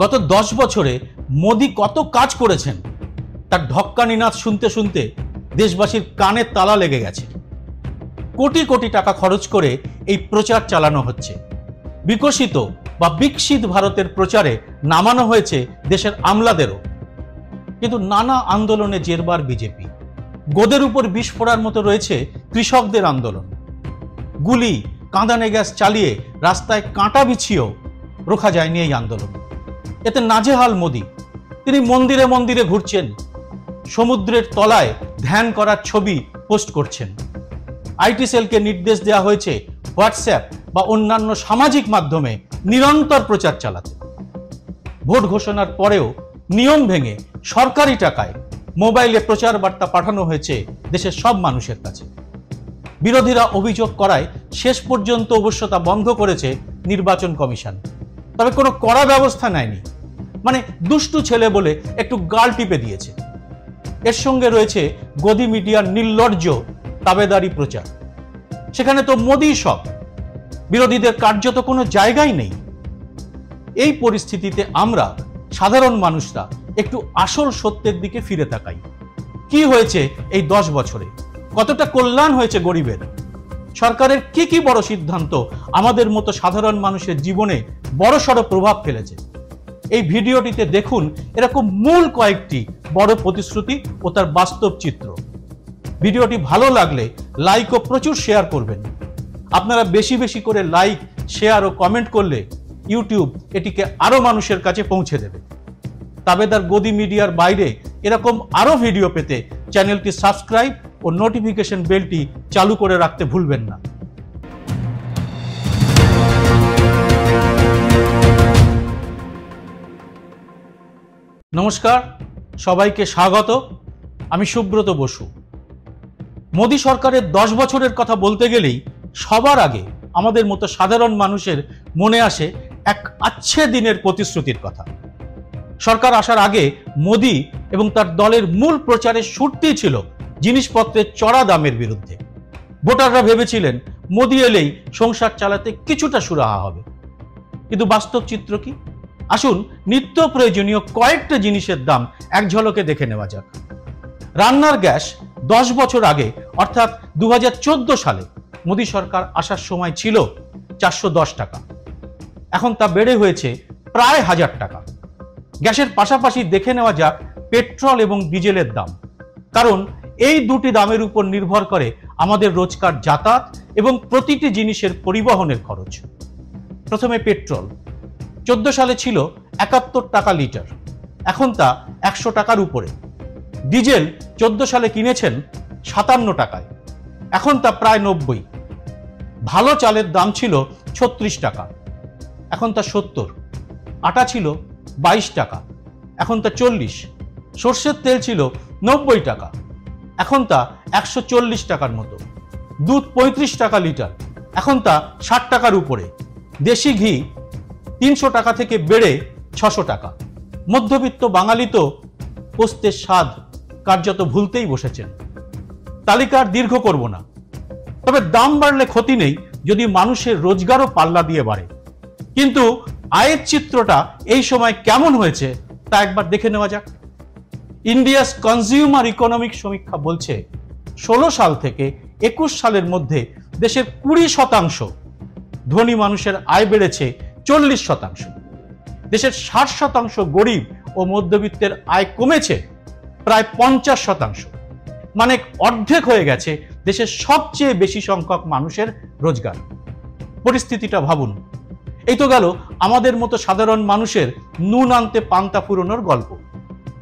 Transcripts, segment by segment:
গত 10 বছরে মোদি কত কাজ করেছেন তার ঢক্কানি নাচ শুনতে শুনতে দেশবাসীর কানে তালা লেগে গেছে। কোটি কোটি টাকা খরচ করে এই প্রচার চালানো হচ্ছে। বিকশিত বা বিকশিত ভারতের প্রচারে নামানো হয়েছে দেশের আমলাদেরও। কিন্তু নানা আন্দোলনে জেরবার বিজেপি। গোদের উপর বিষ ফোড়ার মতো রয়েছে কৃষকদের আন্দোলন। গুলি, কাঁদানে গ্যাস চালিয়ে রাস্তায় কাঁটা বিছিয়েও রোখা যায়নি এই আন্দোলন। এতে নাজেহাল মোদি। তিনি মন্দিরে মন্দিরে ঘুরছেন, সমুদ্রের তলায় ধ্যান করার ছবি পোস্ট করছেন। আইটি সেলকে নির্দেশ দেওয়া হয়েছে হোয়াটসঅ্যাপ বা অন্যান্য সামাজিক মাধ্যমে নিরন্তর প্রচার চালাতে। ভোট ঘোষণার পরেও নিয়ম ভেঙে সরকারি টাকায় মোবাইলে প্রচার বার্তা পাঠানো হয়েছে দেশের সব মানুষের কাছে। বিরোধীরা অভিযোগ করায় শেষ পর্যন্ত অবশ্য তা বন্ধ করেছে নির্বাচন কমিশন। তবে কোনো কড়া ব্যবস্থা নেয়নি, মানে দুষ্টু ছেলে বলে একটু গাল টিপে দিয়েছে। এর সঙ্গে রয়েছে গদি মিডিয়ার নির্লজ্জ তাবেদারি প্রচার। সেখানে তো মোদি সব, বিরোধীদের কার্যত কোনো জায়গাই নেই। এই পরিস্থিতিতে আমরা সাধারণ মানুষরা একটু আসল সত্যের দিকে ফিরে তাকাই। কি হয়েছে এই 10 বছরে? কতটা কল্যাণ হয়েছে গরিবের? সরকারের কি কি বড় সিদ্ধান্ত আমাদের মতো সাধারণ মানুষের জীবনে বড়সড় প্রভাব ফেলেছে? এই ভিডিওটিতে দেখুন এরকম মূল কয়েকটি বড় প্রতিশ্রুতি ও তার বাস্তব চিত্র। ভিডিওটি ভালো লাগলে লাইক ও প্রচুর শেয়ার করবেন। আপনারা বেশি বেশি করে লাইক, শেয়ার ও কমেন্ট করলে ইউটিউব এটিকে আরো মানুষের কাছে পৌঁছে দেবে। তাবেদার গদি মিডিয়ার বাইরে এরকম আরো ভিডিও পেতে চ্যানেলটি সাবস্ক্রাইব ও নোটিফিকেশন বেলটি চালু করে রাখতে ভুলবেন না। নমস্কার, সবাইকে স্বাগত। আমি সুব্রত বসু। মোদি সরকারের 10 বছরের কথা বলতে গেলেই সবার আগে আমাদের মতো সাধারণ মানুষের মনে আসে এক আচ্ছে দিনের প্রতিশ্রুতির কথা। সরকার আসার আগে মোদি এবং তার দলের মূল প্রচারের সুরটি ছিল জিনিসপত্রের চড়া দামের বিরুদ্ধে। ভোটাররা ভেবেছিলেন মোদি এলেই সংসার চালাতে কিছুটা সুরাহা হবে। কিন্তু বাস্তব চিত্র কি? আসুন নিত্য প্রয়োজনীয় কয়েকটা জিনিসের দাম এক ঝলকে দেখে নেওয়া যাক। রান্নার গ্যাস 10 বছর আগে অর্থাৎ 2014 সালে মোদি সরকার আসার সময় ছিল 410 টাকা। এখন তা বেড়ে হয়েছে প্রায় 1000 টাকা। গ্যাসের পাশাপাশি দেখে নেওয়া যাক পেট্রোল এবং ডিজেলের দাম, কারণ এই দুটি দামের উপর নির্ভর করে আমাদের রোজকার যাতায়াত এবং প্রতিটি জিনিসের পরিবহনের খরচ। প্রথমে পেট্রোল 14 সালে ছিল 71 টাকা লিটার, এখন তা 100 টাকার উপরে। ডিজেল 14 সালে কিনেছেন 57 টাকায়, এখন তা প্রায় 90। ভালো চালের দাম ছিল 36 টাকা, এখন তা 70। আটা ছিল 22 টাকা, এখন তা 40। সর্ষের তেল ছিল 90 টাকা, এখন তা 140 টাকার মতো। দুধ 35 টাকা লিটার, এখন তা 60 টাকার উপরে। দেশি ঘি 300 টাকা থেকে বেড়ে 600 টাকা। মধ্যবিত্ত বাঙালি তো পোস্তের স্বাদ কার্যত ভুলতেই বসেছেন। তালিকার দীর্ঘ করব না, তবে দাম বাড়লে ক্ষতি নেই যদি মানুষের রোজগারও পাল্লা দিয়ে বাড়ে। কিন্তু আয়ের চিত্রটা এই সময় কেমন হয়েছে তা একবার দেখে নেওয়া যাক। ইন্ডিয়াস কনজিউমার ইকোনমিক সমীক্ষা বলছে 16 সাল থেকে 21 সালের মধ্যে দেশের 20% ধনী মানুষের আয় বেড়েছে 40%। দেশের 60% গরিব ও মধ্যবিত্তের আয় কমেছে প্রায় 50%। মানে অর্ধেক হয়ে গেছে দেশের সবচেয়ে বেশি সংখ্যক মানুষের রোজগার। পরিস্থিতিটা ভাবুন। এই তো গেল আমাদের মতো সাধারণ মানুষের নুন আনতে পান্তা ফুরোনোর গল্প।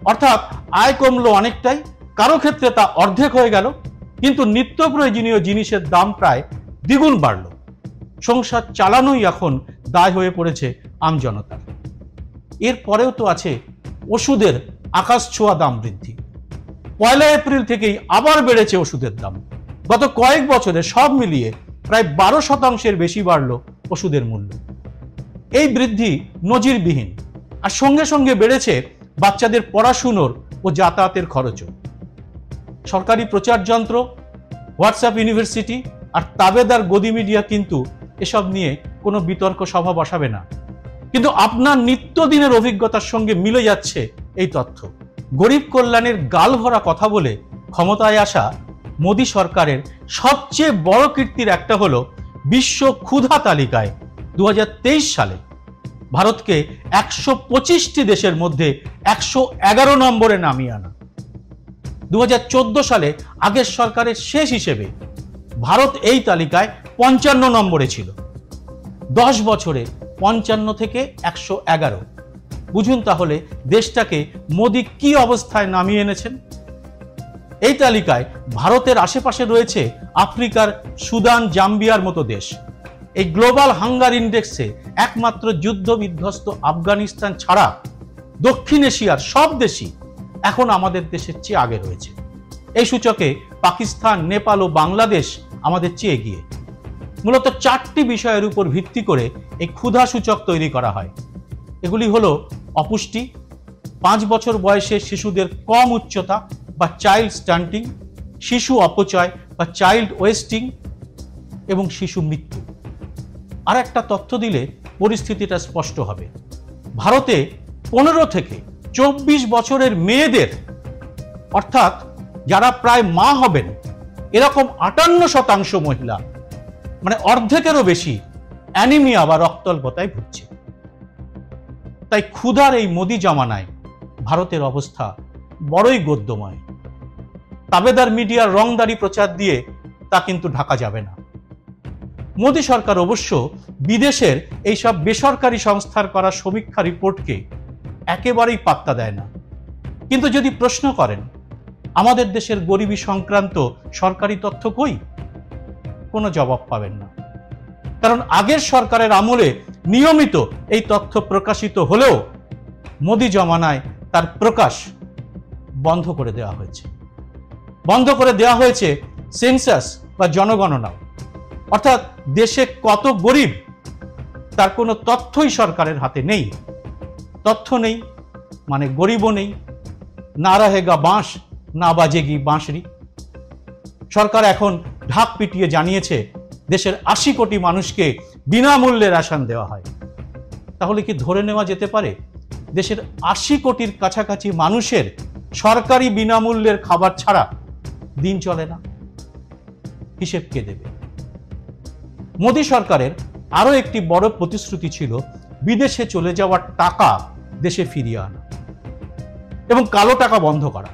অর্থাৎ আয় কমলো অনেকটাই, কারো ক্ষেত্রে তা অর্ধেক হয়ে গেল, কিন্তু নিত্য প্রয়োজনীয় জিনিসের দাম প্রায় দ্বিগুণ বাড়ল। সংসার চালানোই এখন দায় হয়ে পড়েছে আমজনতার। এরপরেও তো আছে ওষুধের আকাশ ছোঁয়া দাম বৃদ্ধি। 1 এপ্রিল থেকেই আবার বেড়েছে ওষুধের দাম। গত কয়েক বছরে সব মিলিয়ে প্রায় 12% বেশি বাড়ল ওষুধের মূল্য। এই বৃদ্ধি নজিরবিহীন, আর সঙ্গে সঙ্গে বেড়েছে বাচ্চাদের পড়াশুনোর ও যাতায়াতের খরচও। সরকারি প্রচার যন্ত্র, হোয়াটসঅ্যাপ ইউনিভার্সিটি আর তাবেদার গদি মিডিয়া কিন্তু এসব নিয়ে কোনো বিতর্ক সভা বসাবে না। কিন্তু আপনার নিত্যদিনের অভিজ্ঞতার সঙ্গে মিলে যাচ্ছে এই তথ্য। গরিব কল্যাণের গালভরা কথা বলে ক্ষমতায় আসা মোদী সরকারের সবচেয়ে বড় কীর্তির একটা হলো বিশ্ব ক্ষুধা তালিকায় 2023 সালে ভারতকে 125টি দেশের মধ্যে 111 নম্বরে নামিয়ে আনা। 2014 সালে আগের সরকারের শেষ হিসেবে ভারত এই তালিকায় 55 নম্বরে ছিল। 10 বছরে 55 থেকে 111। বুঝুন তাহলে দেশটাকে মোদী কি অবস্থায় নামিয়ে এনেছেন। এই তালিকায় ভারতের আশেপাশে রয়েছে আফ্রিকার সুদান, জাম্বিয়ার মতো দেশ। এই গ্লোবাল হাঙ্গার ইন্ডেক্সে একমাত্র যুদ্ধ বিধ্বস্ত আফগানিস্তান ছাড়া দক্ষিণ এশিয়ার সব দেশই এখন আমাদের দেশের চেয়ে আগে রয়েছে। এই সূচকে পাকিস্তান, নেপাল ও বাংলাদেশ আমাদের চেয়ে এগিয়ে। মূলত 4টি বিষয়ের উপর ভিত্তি করে এই ক্ষুধা সূচক তৈরি করা হয়। এগুলি হলো অপুষ্টি, 5 বছর বয়সে শিশুদের কম উচ্চতা বা চাইল্ড স্টান্টিং, শিশু অপচয় বা চাইল্ড ওয়েস্টিং এবং শিশু মৃত্যু। আর একটা তথ্য দিলে পরিস্থিতিটা স্পষ্ট হবে। ভারতে 15 থেকে 24 বছরের মেয়েদের, অর্থাৎ যারা প্রায় মা হবেন, এরকম 58% মহিলা, মানে অর্ধেকেরও বেশি, অ্যানিমিয়া বা রক্তাল্পতায় ভুগছে। তাই ক্ষুধার এই মোদী জামানায় ভারতের অবস্থা বড়ই গদ্যময়। তাবেদার মিডিয়ার রংদারি প্রচার দিয়ে তা কিন্তু ঢাকা যাবে না। মোদী সরকার অবশ্য বিদেশের এইসব বেসরকারি সংস্থার করা সমীক্ষা রিপোর্টকে একেবারেই পাত্তা দেয় না। কিন্তু যদি প্রশ্ন করেন আমাদের দেশের গরিবী সংক্রান্ত সরকারি তথ্য কই, কোনো জবাব পাবেন না। কারণ আগের সরকারের আমলে নিয়মিত এই তথ্য প্রকাশিত হলেও মোদী জমানায় তার প্রকাশ বন্ধ করে দেওয়া হয়েছে। বন্ধ করে দেওয়া হয়েছে সেন্সাস বা জনগণনাও, অর্থাৎ দেশে কত গরিব তার কোনো তথ্যই সরকারের হাতে নেই। তথ্য নেই মানে গরিবও নেই। না রহেগা বাঁশ, না বাজেগি বাঁশরি। সরকার এখন ঢাক পিটিয়ে জানিয়েছে দেশের 80 কোটি মানুষকে বিনামূল্যে রেশন দেওয়া হয়। তাহলে কি ধরে নেওয়া যেতে পারে দেশের 80 কোটির কাছাকাছি মানুষের সরকারি বিনামূল্যের খাবার ছাড়া দিন চলে না? হিসেব কে দেবে? মোদী সরকারের আরো একটি বড় প্রতিশ্রুতি ছিল বিদেশে চলে যাওয়ার টাকা দেশে ফিরিয়ে আনা এবং কালো টাকা বন্ধ করা।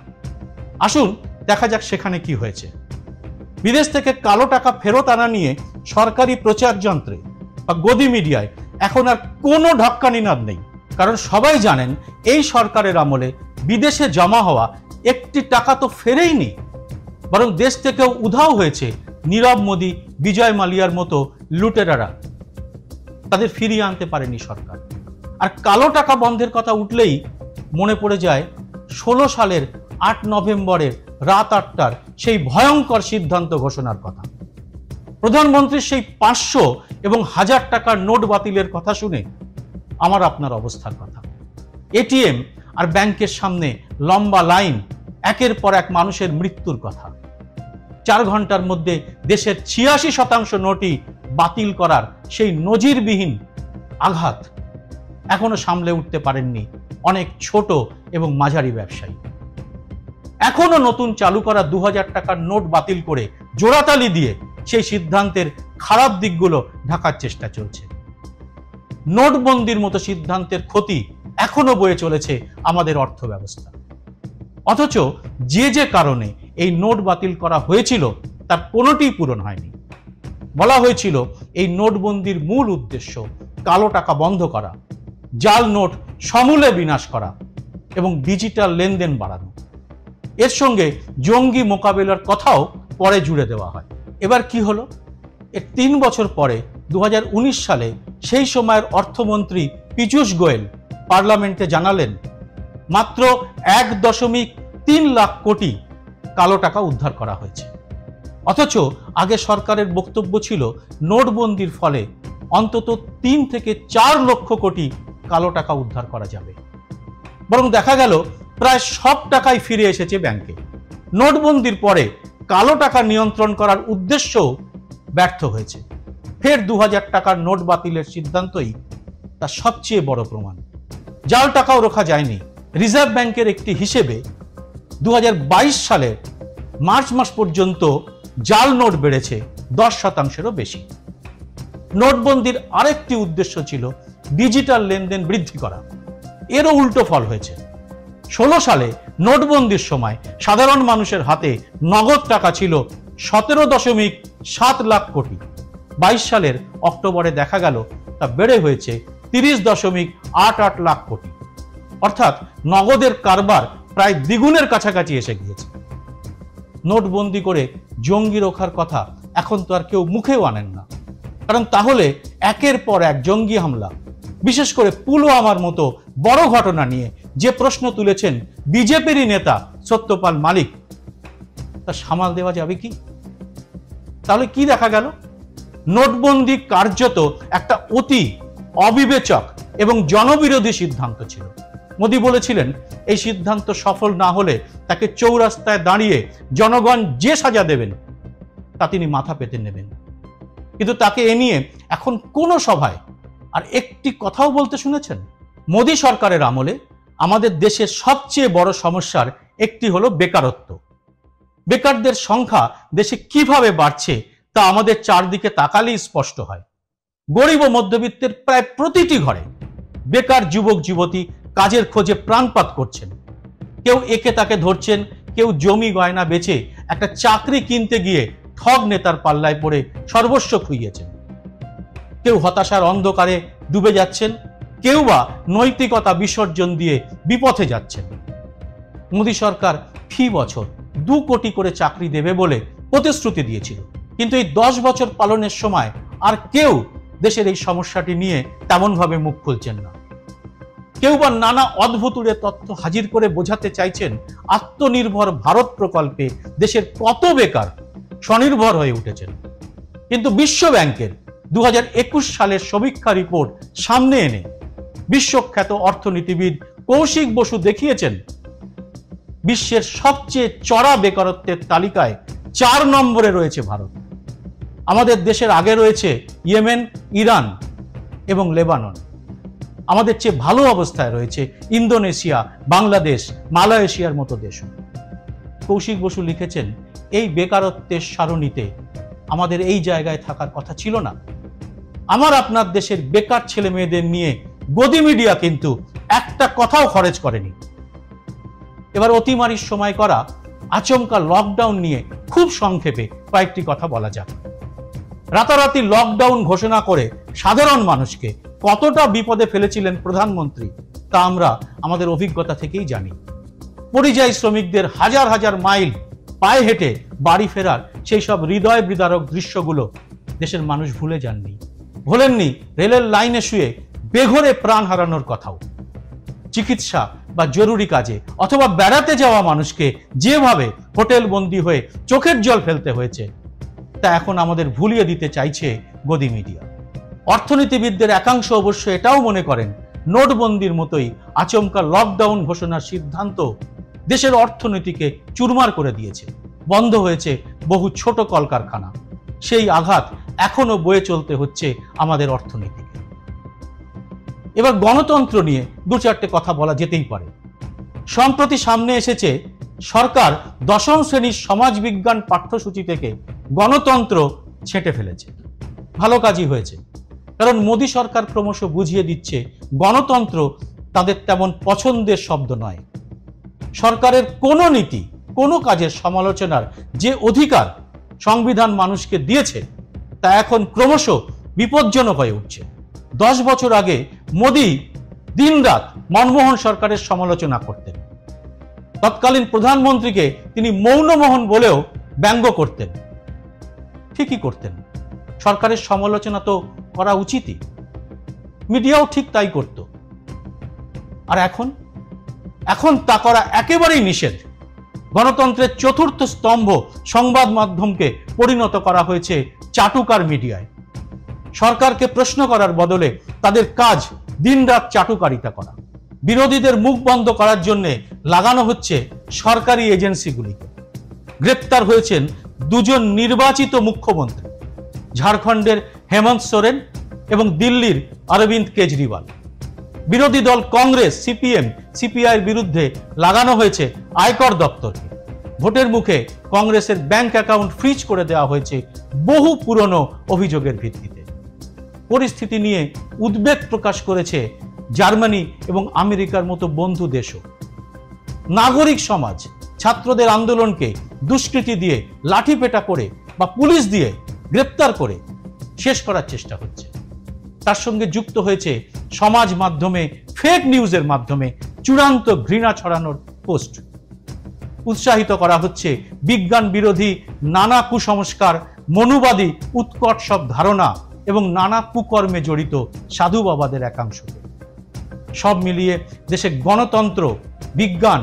আসুন দেখা যাক সেখানে কি হয়েছে। বিদেশ থেকে কালো টাকা ফেরত আনা নিয়ে সরকারি প্রচার যন্ত্রে বা গদি মিডিয়ায় এখন আর কোনো ঢক্কানিনাদ নেই। কারণ সবাই জানেন এই সরকারের আমলে বিদেশে জমা হওয়া একটি টাকা তো ফেরেইনি, বরং দেশ থেকেও উধাও হয়েছে নীরব মোদী, বিজয় মালিয়ার মতো লুটেরারা। তাদের ফিরিয়ে আনতে পারেনি সরকার। আর কালো টাকা বন্ধের কথা উঠলেই মনে পড়ে যায় 16 সালের 8 নভেম্বরের রাত 8টার সেই ভয়ঙ্কর সিদ্ধান্ত ঘোষণার কথা। প্রধানমন্ত্রীর সেই 500 এবং 1000 টাকার নোট বাতিলের কথা শুনে আমার আপনার অবস্থার কথা। এটিএম আর ব্যাংকের সামনে লম্বা লাইন, একের পর এক মানুষের মৃত্যুর কথা। 4 ঘন্টার মধ্যে দেশের 86% নোটই বাতিল করার সেই নজিরবিহীন আঘাত এখনো সামলে উঠতে পারেননি অনেক ছোট এবং মাঝারি ব্যবসায়ী। এখনো নতুন চালু করা 2000 টাকার নোট বাতিল করে জোড়াতালি দিয়ে সেই সিদ্ধান্তের খারাপ দিকগুলো ঢাকার চেষ্টা চলছে। নোটবন্দির মতো সিদ্ধান্তের ক্ষতি এখনো বয়ে চলেছে আমাদের অর্থ ব্যবস্থা। অথচ যে যে কারণে এই নোট বাতিল করা হয়েছিল তার কোনোটিই পূরণ হয়নি। বলা হয়েছিল এই নোটবন্দির মূল উদ্দেশ্য কালো টাকা বন্ধ করা, জাল নোট সমূলে বিনাশ করা এবং ডিজিটাল লেনদেন বাড়ানো। এর সঙ্গে জঙ্গি মোকাবেলার কথাও পরে জুড়ে দেওয়া হয়। এবার কি হলো? এর 3 বছর পরে 2019 সালে সেই সময়ের অর্থমন্ত্রী পীযূষ গোয়েল পার্লামেন্টে জানালেন মাত্র 1.3 লাখ কোটি কালো টাকা উদ্ধার করা হয়েছে। অথচ আগে সরকারের বক্তব্য ছিল নোটবন্দির ফলে অন্তত 3 থেকে 4 লক্ষ কোটি কালো টাকা উদ্ধার করা যাবে। বরং দেখা গেল প্রায় সব টাকাই ফিরে এসেছে ব্যাংকে। নোটবন্দির পরে কালো টাকা নিয়ন্ত্রণ করার উদ্দেশ্য ব্যর্থ হয়েছে। ফের 2000 টাকার নোট বাতিলের সিদ্ধান্তই তার সবচেয়ে বড় প্রমাণ। জাল টাকাও রোখা যায়নি। রিজার্ভ ব্যাংকের একটি হিসেবে 2022 সালের মার্চ মাস পর্যন্ত জাল নোট বেড়েছে 10%-এরও বেশি। নোটবন্দির আরেকটি উদ্দেশ্য ছিল ডিজিটাল লেনদেন বৃদ্ধি করা, এরও উল্টো ফল হয়েছে। 16 সালে নোটবন্দির সময় সাধারণ মানুষের হাতে নগদ টাকা ছিল 17.7 লাখ কোটি। 22 সালের অক্টোবরে দেখা গেল তা বেড়ে হয়েছে 30.88 লাখ কোটি। অর্থাৎ নগদের কারবার প্রায় দ্বিগুণের কাছাকাছি এসে গিয়েছে। নোটবন্দি করে জঙ্গি রোখার কথা এখন তো আর কেউ মুখেও আনেন না, কারণ তাহলে একের পর এক জঙ্গি হামলা, বিশেষ করে পুলওয়ামার মতো বড় ঘটনা নিয়ে যে প্রশ্ন তুলেছেন বিজেপিরই নেতা সত্যপাল মালিক, তা সামাল দেওয়া যাবে কি? তাহলে কি দেখা গেল? নোটবন্দি কার্যত একটা অতি অবিবেচক এবং জনবিরোধী সিদ্ধান্ত ছিল। মোদি বলেছিলেন এই সিদ্ধান্ত সফল না হলে তাকে চৌরাস্তায় দাঁড়িয়ে জনগণ যে সাজা দেবেন তা তিনি মাথা পেতে নেবেন। কিন্তু তাকে এ নিয়ে এখন কোনো সভায় আর একটি কথাও বলতে শুনেছেন? মোদি সরকারের আমলে আমাদের দেশের সবচেয়ে বড় সমস্যার একটি হলো বেকারত্ব। বেকারদের সংখ্যা দেশে কিভাবে বাড়ছে তা আমাদের চারদিকে তাকালেই স্পষ্ট হয়। গরিব ও মধ্যবিত্তের প্রায় প্রতিটি ঘরে বেকার যুবক যুবতী কাজের খোঁজে প্রাণপাত করছেন। কেউ একে তাকে ধরছেন, কেউ জমি গয়না বেচে একটা চাকরি কিনতে গিয়ে ঠগ নেতার পাল্লায় পড়ে সর্বস্ব খুইয়েছেন। কেউ হতাশার অন্ধকারে ডুবে যাচ্ছেন, কেউ বা নৈতিকতা বিসর্জন দিয়ে বিপথে যাচ্ছেন। মোদি সরকার ফি বছর 2 কোটি করে চাকরি দেবে বলে প্রতিশ্রুতি দিয়েছিল, কিন্তু এই 10 বছর পালনের সময় আর কেউ দেশের এই সমস্যাটি নিয়ে তেমনভাবে মুখ খুলছেন না। কেউ বা নানা অদ্ভুতুড়ে তথ্য হাজির করে বোঝাতে চাইছেন আত্মনির্ভর ভারত প্রকল্পে দেশের কত বেকার স্বনির্ভর হয়ে উঠেছেন। কিন্তু বিশ্ব ব্যাংকের 2021 সালের সমীক্ষা রিপোর্ট সামনে এনে বিশ্বখ্যাত অর্থনীতিবিদ কৌশিক বসু দেখিয়েছেন বিশ্বের সবচেয়ে চড়া বেকারত্বের তালিকায় 4 নম্বরে রয়েছে ভারত। আমাদের দেশের আগে রয়েছে ইয়েমেন, ইরান এবং লেবানন। আমাদের চেয়ে ভালো অবস্থায় রয়েছে ইন্দোনেশিয়া, বাংলাদেশ, মালয়েশিয়ার মতো দেশ। কৌশিক বসু লিখেছেন এই বেকারত্বের সারণীতে আমাদের এই জায়গায় থাকার কথা ছিল না। আমার আপনার দেশের বেকার ছেলে মেয়েদের নিয়ে গদি মিডিয়া কিন্তু একটা কথাও খরচ করেনি। এবার অতিমারির সময় করা আচমকা লকডাউন নিয়ে খুব সংক্ষেপে কয়েকটি কথা বলা যাক। রাতারাতি লকডাউন ঘোষণা করে সাধারণ মানুষকে কতটা বিপদে ফেলেছিলেন প্রধানমন্ত্রী তা আমরা আমাদের অভিজ্ঞতা থেকেই জানি। পরিযায়ী শ্রমিকদের হাজার হাজার মাইল পায়ে হেঁটে বাড়ি ফেরার সেই সব হৃদয় বিদারক দৃশ্যগুলো দেশের মানুষ ভুলে যাননি। ভোলেননি রেলের লাইনে শুয়ে বেঘোরে প্রাণ হারানোর কথাও। চিকিৎসা বা জরুরি কাজে অথবা বেড়াতে যাওয়া মানুষকে যেভাবে হোটেল বন্দী হয়ে চোখের জল ফেলতে হয়েছে তা এখন আমাদের ভুলিয়ে দিতে চাইছে গদি মিডিয়া। অর্থনীতিবিদদের একাংশ অবশ্য এটাও মনে করেন নোটবন্দির মতোই আচমকা লকডাউন ঘোষণার সিদ্ধান্ত দেশের অর্থনীতিকে চুরমার করে দিয়েছে। বন্ধ হয়েছে বহু ছোট কলকারখানা। সেই আঘাত এখনো বয়ে চলতে হচ্ছে আমাদের অর্থনীতিকে। এবার গণতন্ত্র নিয়ে 2-4টে কথা বলা যেতেই পারে। সম্প্রতি সামনে এসেছে সরকার 10ম শ্রেণীর সমাজবিজ্ঞান পাঠ্যসূচি থেকে গণতন্ত্র ছেঁটে ফেলেছে। ভালো কাজই হয়েছে, কারণ মোদি সরকার ক্রমশ বুঝিয়ে দিচ্ছে গণতন্ত্র তাদের তেমন পছন্দের শব্দ নয়। সরকারের কোনো নীতি, কোনো কাজের সমালোচনার যে অধিকার সংবিধান মানুষকে দিয়েছে তা এখন ক্রমশ বিপজ্জনক হয়ে উঠছে। 10 বছর আগে মোদি দিনরাত মনমোহন সরকারের সমালোচনা করতেন। তৎকালীন প্রধানমন্ত্রীকে তিনি মৌনমোহন বলেও ব্যঙ্গ করতেন। ঠিকই করতেন, সরকারের সমালোচনা তো করা উচিতই, মিডিয়াও ঠিক তাই করত। আর এখন তা করা একেবারেই নিষেধ। গণতন্ত্রের চতুর্থ স্তম্ভ সংবাদ মাধ্যমকে পরিণত করা হয়েছে চাটুকার মিডিয়ায়। সরকারকে প্রশ্ন করার বদলে তাদের কাজ দিনরাত চাটুকারিতা করা। বিরোধীদের মুখ বন্ধ করার জন্য লাগানো হচ্ছে সরকারি এজেন্সিগুলিকে। গ্রেপ্তার হয়েছেন 2 জন নির্বাচিত মুখ্যমন্ত্রী, ঝাড়খণ্ডের হেমন্ত সোরেন এবং দিল্লির অরবিন্দ কেজরিওয়াল। বিরোধী দল কংগ্রেস, সিপিএম, সিপিআইয়ের বিরুদ্ধে লাগানো হয়েছে আয়কর দপ্তরকে। ভোটের মুখে কংগ্রেসের ব্যাংক অ্যাকাউন্ট ফ্রিজ করে দেওয়া হয়েছে বহু পুরনো অভিযোগের ভিত্তিতে। পরিস্থিতি নিয়ে উদ্বেগ প্রকাশ করেছে জার্মানি এবং আমেরিকার মতো বন্ধু দেশও। নাগরিক সমাজ ছাত্রদের আন্দোলনকে দুষ্কৃতি দিয়ে, লাঠিপেটা করে বা পুলিশ দিয়ে গ্রেপ্তার করে শেষ করার চেষ্টা হচ্ছে। তার সঙ্গে যুক্ত হয়েছে সমাজ মাধ্যমে ফেক নিউজের মাধ্যমে চূড়ান্ত ঘৃণা ছড়ানোর পোস্ট। উৎসাহিত করা হচ্ছে বিজ্ঞান বিরোধী নানা কুসংস্কার, মনুবাদী উৎকট সব ধারণা এবং নানা কুকর্মে জড়িত সাধু বাবাদের একাংশকে। সব মিলিয়ে দেশে গণতন্ত্র, বিজ্ঞান,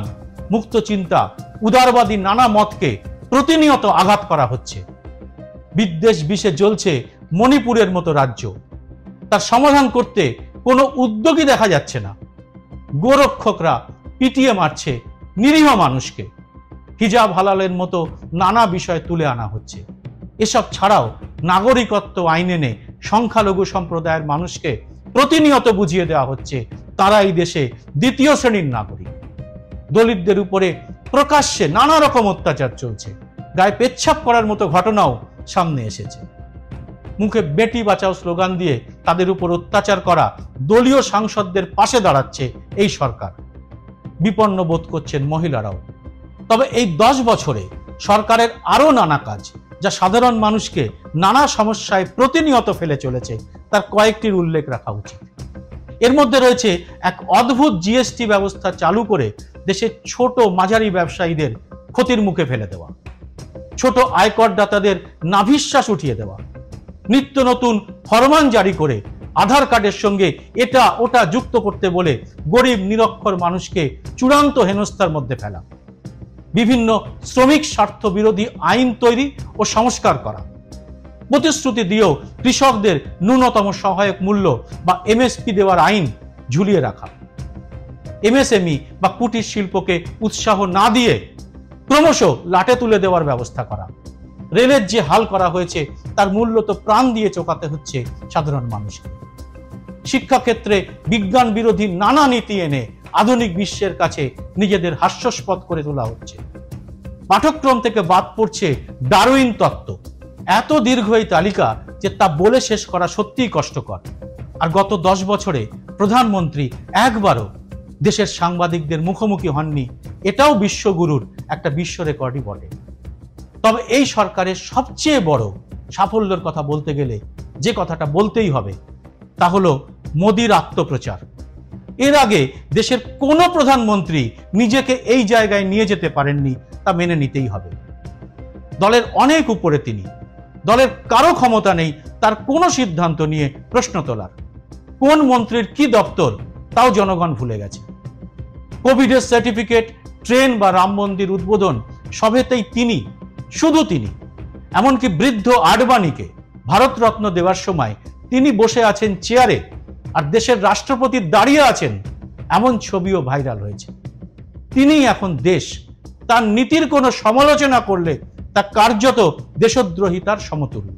মুক্ত চিন্তা, উদারবাদী নানা মতকে প্রতিনিয়ত আঘাত করা হচ্ছে। বিদ্বেষ বিষে জ্বলছে মণিপুরের মতো রাজ্য। তার সমাধান করতে কোনো উদ্যোগই দেখা যাচ্ছে না। গোরক্ষকরা পিটিয়ে মারছে নিরীহ মানুষকে। হিজাব হালালের মতো নানা বিষয় তুলে আনা হচ্ছে। এসব ছাড়াও নাগরিকত্ব আইন এনে সংখ্যালঘু সম্প্রদায়ের মানুষকে প্রতিনিয়ত বুঝিয়ে দেওয়া হচ্ছে তারা এই দেশে দ্বিতীয় শ্রেণীর নাগরিক। দলিতদের উপরে প্রকাশ্যে নানা রকম অত্যাচার চলছে। গায়ে পেচ্ছাপ করার মতো ঘটনাও সামনে এসেছে। মুখে বেটি বাঁচাও স্লোগান দিয়ে তাদের উপর অত্যাচার করা দলীয় সাংসদদের পাশে দাঁড়াচ্ছে এই সরকার। বিপন্ন বোধ করছেন মহিলারাও। তবে এই 10 বছরে সরকারের আরো নানা কাজ, যা সাধারণ মানুষকে নানা সমস্যায় প্রতিনিয়ত ফেলে চলেছে, তার কয়েকটির উল্লেখ রাখা উচিত। এর মধ্যে রয়েছে এক অদ্ভুত জিএসটি ব্যবস্থা চালু করে দেশের ছোট মাঝারি ব্যবসায়ীদের ক্ষতির মুখে ফেলে দেওয়া, ছোট আয়করদাতাদের নাভিশ্বাস উঠিয়ে দেওয়া, নিত্য নতুন ফরমান জারি করে আধার কার্ডের সঙ্গে এটা ওটা যুক্ত করতে বলে গরিব নিরক্ষর মানুষকে চূড়ান্ত হেনস্থার মধ্যে ফেলা, বিভিন্ন শ্রমিক স্বার্থ বিরোধী আইন তৈরি ও সংস্কার করা, প্রতিশ্রুতি দিয়েও কৃষকদের ন্যূনতম সহায়ক মূল্য বা এমএসপি দেওয়ার আইন ঝুলিয়ে রাখা, এমএসএমই বা কুটির শিল্পকে উৎসাহ না দিয়ে ক্রমশ লাটে তুলে দেওয়ার ব্যবস্থা করা। রেলের যে হাল করা হয়েছে তার মূল্য তো প্রাণ দিয়ে চোকাতে হচ্ছে সাধারণ মানুষকে। শিক্ষাক্ষেত্রে বিজ্ঞান বিরোধী নানা নীতি এনে আধুনিক বিশ্বের কাছে নিজেদের হাস্যাস্পদ করে তোলা হচ্ছে। পাঠ্যক্রম থেকে বাদ পড়ছে ডারউইন তত্ত্ব। এত দীর্ঘ এই তালিকা যে তা বলে শেষ করা সত্যিই কষ্টকর। আর গত 10 বছরে প্রধানমন্ত্রী একবারও দেশের সাংবাদিকদের মুখোমুখি হননি, এটাও বিশ্বগুরুর একটা বিশ্ব রেকর্ডই বটে। তবে এই সরকারের সবচেয়ে বড় সাফল্যের কথা বলতে গেলে যে কথাটা বলতেই হবে তা হলো মোদির আত্মপ্রচার। এর আগে দেশের কোনো প্রধানমন্ত্রী নিজেকে এই জায়গায় নিয়ে যেতে পারেননি, তা মেনে নিতেই হবে। দলের অনেক উপরে তিনি, দলের কারো ক্ষমতা নেই তার কোনো সিদ্ধান্ত নিয়ে প্রশ্ন তোলার। কোন মন্ত্রীর কি দপ্তর তাও জনগণ ভুলে গেছে। কোভিডের সার্টিফিকেট, ট্রেন বা রাম মন্দির উদ্বোধন সবেতেই তিনি, শুধু তিনি। এমনকি বৃদ্ধ আডবাণীকে ভারতরত্ন দেওয়ার সময় তিনি বসে আছেন চেয়ারে আর দেশের রাষ্ট্রপতি দাঁড়িয়ে আছেন, এমন ছবিও ভাইরাল হয়েছে। তিনিই এখন দেশ। তার নীতির কোনো সমালোচনা করলে তা কার্যত দেশদ্রোহিতার সমতুল্য।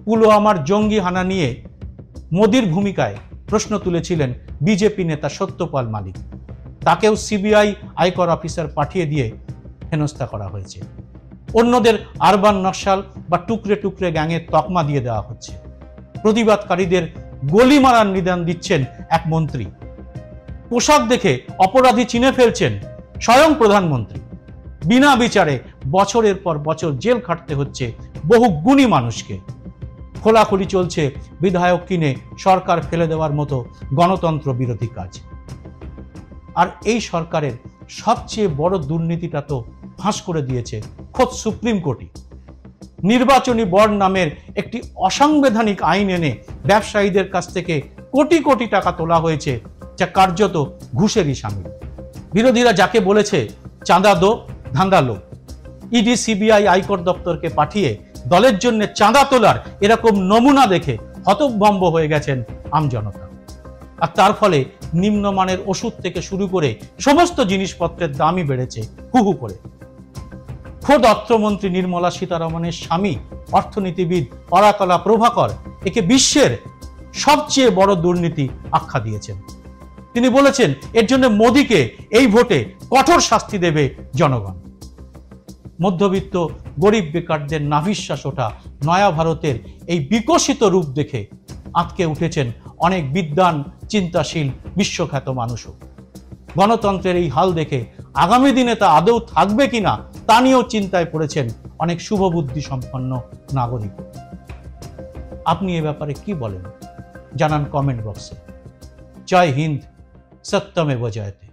পুলওয়ামার জঙ্গি হানা নিয়ে মোদির ভূমিকায় প্রশ্ন তুলেছিলেন বিজেপি নেতা সত্যপাল মালিক। তাকেও সিবিআই আয়কর অফিসার পাঠিয়ে দিয়ে হেনস্থা করা হয়েছে। অন্যদের আরবান নকশাল বা টুকরে টুকরে গ্যাংয়ের তকমা দিয়ে দেওয়া হচ্ছে। প্রতিবাদকারীদের গলি মারার নিদান দিচ্ছেন এক মন্ত্রী। পোশাক দেখে অপরাধী চিনে ফেলছেন স্বয়ং প্রধানমন্ত্রী। বিনা বিচারে বছরের পর বছর জেল খাটতে হচ্ছে বহু গুণী মানুষকে। খোলাখুলি চলছে বিধায়ক কিনে সরকার ফেলে দেওয়ার মতো গণতন্ত্র বিরোধী কাজ। আর এই সরকারের সবচেয়ে বড় দুর্নীতিটা তো ফাঁস করে দিয়েছে খোদ সুপ্রিম কোর্টই। নির্বাচনী বন্ড নামের একটি অসাংবিধানিক আইন এনে ব্যবসায়ীদের কাছ থেকে কোটি কোটি টাকা তোলা হয়েছে, যা কার্যত ঘুষেরই শামিল। বিরোধীরা যাকে বলেছে চাঁদা দো ধান্দা লো, ইডি সিবিআই আয়কর দপ্তরকে পাঠিয়ে দলের জন্য চাঁদা তোলার এরকম নমুনা দেখে হতভম্ব হয়ে গেছেন আমজনতা। আর তার ফলে নিম্নমানের ওষুধ থেকে শুরু করে সমস্ত জিনিসপত্রের দামই বেড়েছে হু হু করে। খোদ অর্থমন্ত্রী নির্মলা সীতারমণের স্বামী অর্থনীতিবিদ অরাকলা প্রভাকর একে বিশ্বের সবচেয়ে বড় দুর্নীতি আখ্যা দিয়েছেন। তিনি বলেছেন এর জন্য মোদিকে এই ভোটে কঠোর শাস্তি দেবে জনগণ। মধ্যবিত্ত গরিব বেকারদের নাভিশ্বাস ওঠা নয়া ভারতের এই বিকশিত রূপ দেখে আঁতকে উঠেছেন অনেক বিদ্বান, চিন্তাশীল, বিশ্বখ্যাত মানুষও। গণতন্ত্রের এই হাল দেখে আগামী দিনে তা আদৌ থাকবে কিনা তা নিয়েও চিন্তায় পড়েছেন অনেক শুভবুদ্ধি সম্পন্ন নাগরিক। আপনি এ ব্যাপারে কি বলেন জানান কমেন্ট বক্সে। জয় হিন্দ, সত্যমেব জয়তে।